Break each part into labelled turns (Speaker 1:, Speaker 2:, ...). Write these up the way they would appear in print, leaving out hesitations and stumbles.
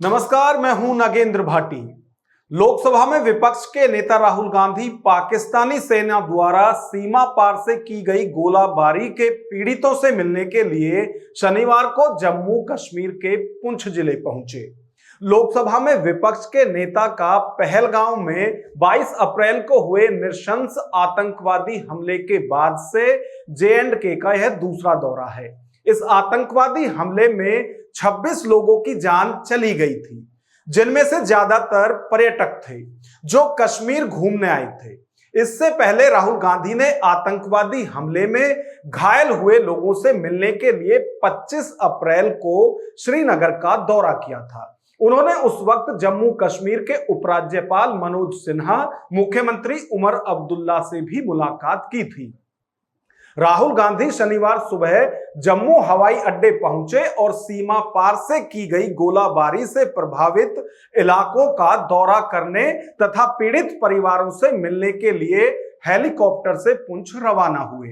Speaker 1: नमस्कार, मैं हूं नागेंद्र भाटी। लोकसभा में विपक्ष के नेता राहुल गांधी पाकिस्तानी सेना द्वारा सीमा पार से की गई गोलाबारी के पीड़ितों से मिलने के लिए शनिवार को जम्मू कश्मीर के पुंछ जिले पहुंचे। लोकसभा में विपक्ष के नेता का पहलगांव में 22 अप्रैल को हुए नृशंस आतंकवादी हमले के बाद से J&K का यह दूसरा दौरा है। इस आतंकवादी हमले में 26 लोगों की जान चली गई थी, जिनमें से ज्यादातर पर्यटक थे जो कश्मीर घूमने आए थे। इससे पहले राहुल गांधी ने आतंकवादी हमले में घायल हुए लोगों से मिलने के लिए 25 अप्रैल को श्रीनगर का दौरा किया था। उन्होंने उस वक्त जम्मू कश्मीर के उपराज्यपाल मनोज सिन्हा, मुख्यमंत्री उमर अब्दुल्ला से भी मुलाकात की थी। राहुल गांधी शनिवार सुबह जम्मू हवाई अड्डे पहुंचे और सीमा पार से की गई गोलाबारी से प्रभावित इलाकों का दौरा करने तथा पीड़ित परिवारों से मिलने के लिए हेलीकॉप्टर से पुंछ रवाना हुए।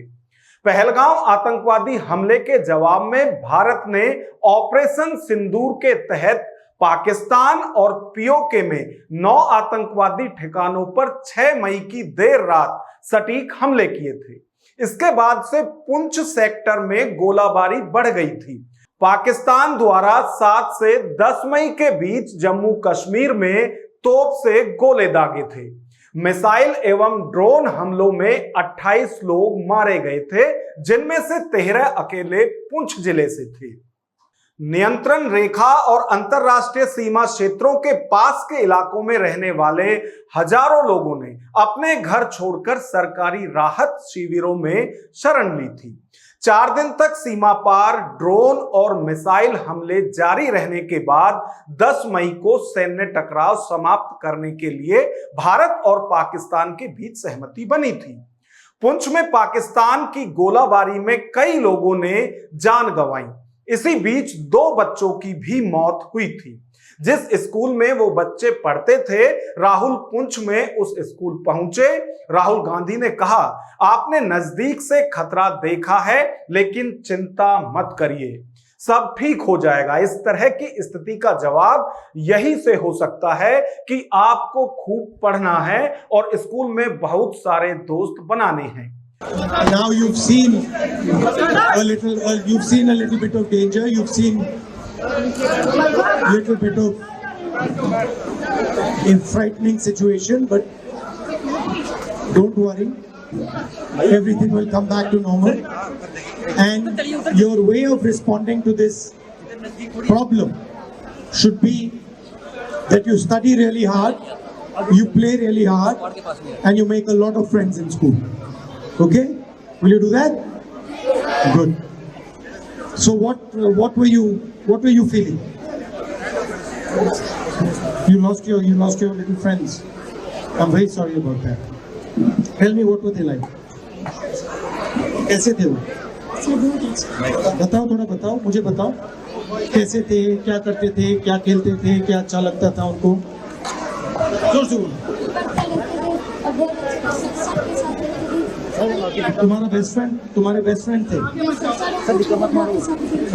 Speaker 1: पहलगांव आतंकवादी हमले के जवाब में भारत ने ऑपरेशन सिंदूर के तहत पाकिस्तान और पीओके में 9 आतंकवादी ठिकानों पर 6 मई की देर रात सटीक हमले किए थे। इसके बाद से पुंछ सेक्टर में गोलाबारी बढ़ गई थी। पाकिस्तान द्वारा 7 से 10 मई के बीच जम्मू कश्मीर में तोप से गोले दागे थे। मिसाइल एवं ड्रोन हमलों में 28 लोग मारे गए थे, जिनमें से 13 अकेले पुंछ जिले से थे। नियंत्रण रेखा और अंतरराष्ट्रीय सीमा क्षेत्रों के पास के इलाकों में रहने वाले हजारों लोगों ने अपने घर छोड़कर सरकारी राहत शिविरों में शरण ली थी। 4 दिन तक सीमा पार ड्रोन और मिसाइल हमले जारी रहने के बाद 10 मई को सैन्य टकराव समाप्त करने के लिए भारत और पाकिस्तान के बीच सहमति बनी थी। पुंछ में पाकिस्तान की गोलाबारी में कई लोगों ने जान गंवाई। इसी बीच 2 बच्चों की भी मौत हुई थी। जिस स्कूल में वो बच्चे पढ़ते थे, राहुल पुंछ में उस स्कूल पहुंचे। राहुल गांधी ने कहा, आपने नजदीक से खतरा देखा है, लेकिन चिंता मत करिए, सब ठीक हो जाएगा। इस तरह की स्थिति का जवाब यही से हो सकता है कि आपको खूब पढ़ना है और स्कूल में बहुत सारे दोस्त बनाने हैं।
Speaker 2: Now you've seen a little bit of danger. You've seen a little bit of a frightening situation, but don't worry, everything will come back to normal. And your way of responding to this problem should be that you study really hard, you play really hard, and you make a lot of friends in school. Okay, will you do that? Good. So what were you feeling? You lost your little friends. I'm very sorry about that. Tell me, what were they like? कैसे थे वो? बताओ, थोड़ा बताओ, मुझे बताओ, कैसे थे, क्या करते थे, क्या खेलते थे, क्या अच्छा लगता था उनको? जोर से बोलो। तुम्हारे बेस्ट फ्रेंड थे?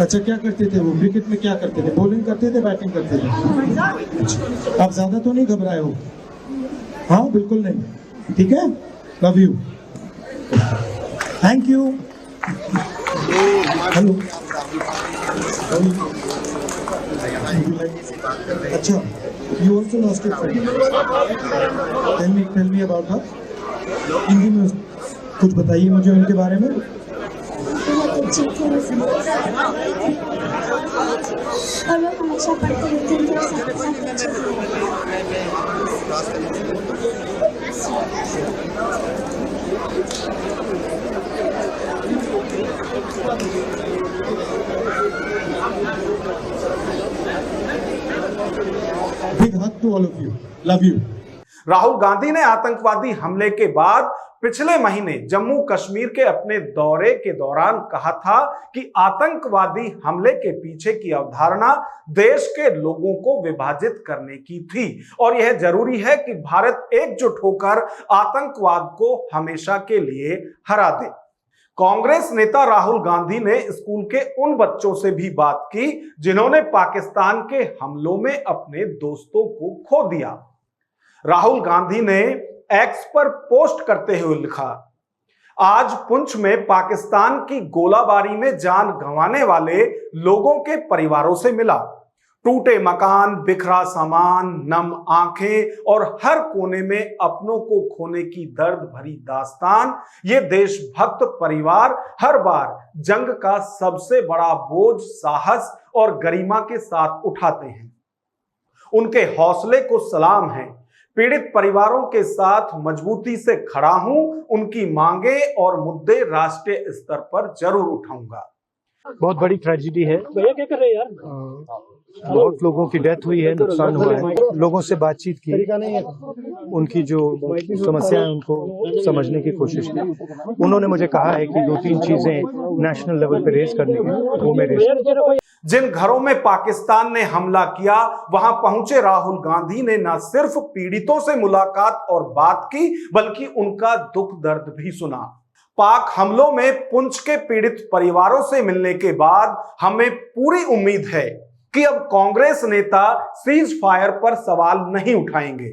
Speaker 2: अच्छा, क्या करते थे वो? क्रिकेट में क्या करते थे? बॉलिंग करते थे, बैटिंग करते थे? आप ज्यादा तो नहीं घबराए हो? हाँ, बिल्कुल नहीं। ठीक है, love you, thank you. Hello, अच्छा, you also lost your friend. Tell me about her. Hindi में कुछ बताइए मुझे उनके बारे में।
Speaker 3: और लोग हमेशा पढ़ते रहते थे,
Speaker 2: Big hug to all of you. Love you.
Speaker 1: Rahul Gandhi ने आतंकवादी हमले के बाद पिछले महीने जम्मू कश्मीर के अपने दौरे के दौरान कहा था कि आतंकवादी हमले के पीछे की अवधारणा देश के लोगों को विभाजित करने की थी और यह जरूरी है कि भारत एकजुट होकर आतंकवाद को हमेशा के लिए हरा दे। कांग्रेस नेता राहुल गांधी ने स्कूल के उन बच्चों से भी बात की जिन्होंने पाकिस्तान के हमलों में अपने दोस्तों को खो दिया। राहुल गांधी ने एक्स पर पोस्ट करते हुए लिखा, आज पुंछ में पाकिस्तान की गोलाबारी में जान गंवाने वाले लोगों के परिवारों से मिला। टूटे मकान, बिखरा सामान, नम आंखें और हर कोने में अपनों को खोने की दर्द भरी दास्तान। ये देशभक्त परिवार हर बार जंग का सबसे बड़ा बोझ साहस और गरिमा के साथ उठाते हैं। उनके हौसले को सलाम है। पीड़ित परिवारों के साथ मजबूती से खड़ा हूं। उनकी मांगे और मुद्दे राष्ट्रीय स्तर पर जरूर उठाऊंगा।
Speaker 4: बहुत बड़ी ट्रेजेडी है।
Speaker 5: भैया क्या कर रहे हैं यार?
Speaker 4: बहुत लोगों की डेथ हुई है, नुकसान हुआ है। लोगों से बातचीत की, उनकी जो समस्या है उनको समझने की कोशिश की। उन्होंने मुझे कहा है कि 2-3 चीजें नेशनल लेवल पे रेज करने की, वो मैं रेज।
Speaker 1: जिन घरों में पाकिस्तान ने हमला किया वहां पहुंचे राहुल गांधी ने न सिर्फ पीड़ितों से मुलाकात और बात की बल्कि उनका दुख दर्द भी सुना। पाक हमलों में पुंछ के पीड़ित परिवारों से मिलने के बाद हमें पूरी उम्मीद है कि अब कांग्रेस नेता सीज फायर पर सवाल नहीं उठाएंगे,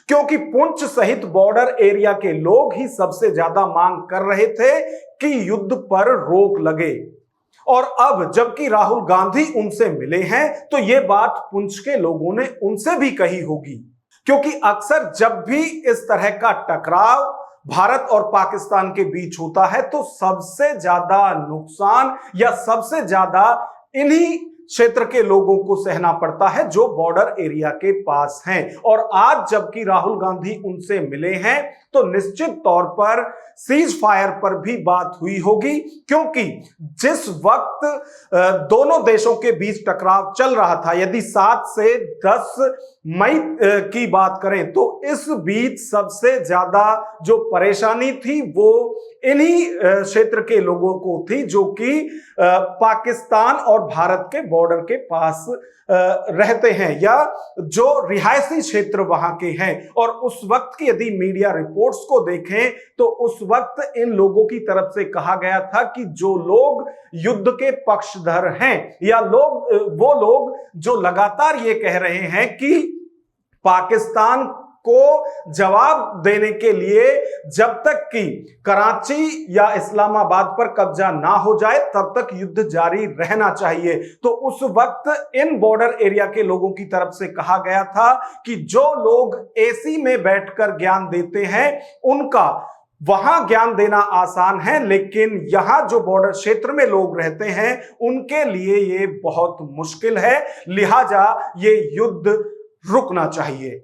Speaker 1: क्योंकि पुंछ सहित बॉर्डर एरिया के लोग ही सबसे ज्यादा मांग कर रहे थे कि युद्ध पर रोक लगे। और अब जबकि राहुल गांधी उनसे मिले हैं तो यह बात पुंछ के लोगों ने उनसे भी कही होगी, क्योंकि अक्सर जब भी इस तरह का टकराव भारत और पाकिस्तान के बीच होता है तो सबसे ज्यादा नुकसान या सबसे ज्यादा इन्हीं क्षेत्र के लोगों को सहना पड़ता है जो बॉर्डर एरिया के पास हैं। और आज जबकि राहुल गांधी उनसे मिले हैं तो निश्चित तौर पर सीज फायर पर भी बात हुई होगी, क्योंकि जिस वक्त दोनों देशों के बीच टकराव चल रहा था, यदि 7 से 10 मई की बात करें तो इस बीच सबसे ज्यादा जो परेशानी थी वो इन्हीं क्षेत्र के लोगों को थी जो कि पाकिस्तान और भारत के बॉर्डर के पास रहते हैं या जो रिहायशी क्षेत्र वहां के हैं। और उस वक्त की यदि मीडिया रिपोर्ट्स को देखें तो उस वक्त इन लोगों की तरफ से कहा गया था कि जो लोग युद्ध के पक्षधर हैं या वो लोग जो लगातार ये कह रहे हैं कि पाकिस्तान को जवाब देने के लिए जब तक कि कराची या इस्लामाबाद पर कब्जा ना हो जाए तब तक युद्ध जारी रहना चाहिए, तो उस वक्त इन बॉर्डर एरिया के लोगों की तरफ से कहा गया था कि जो लोग एसी में बैठकर ज्ञान देते हैं उनका वहां ज्ञान देना आसान है, लेकिन यहां जो बॉर्डर क्षेत्र में लोग रहते हैं उनके लिए ये बहुत मुश्किल है, लिहाजा ये युद्ध रुकना चाहिए।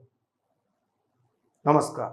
Speaker 1: नमस्कार।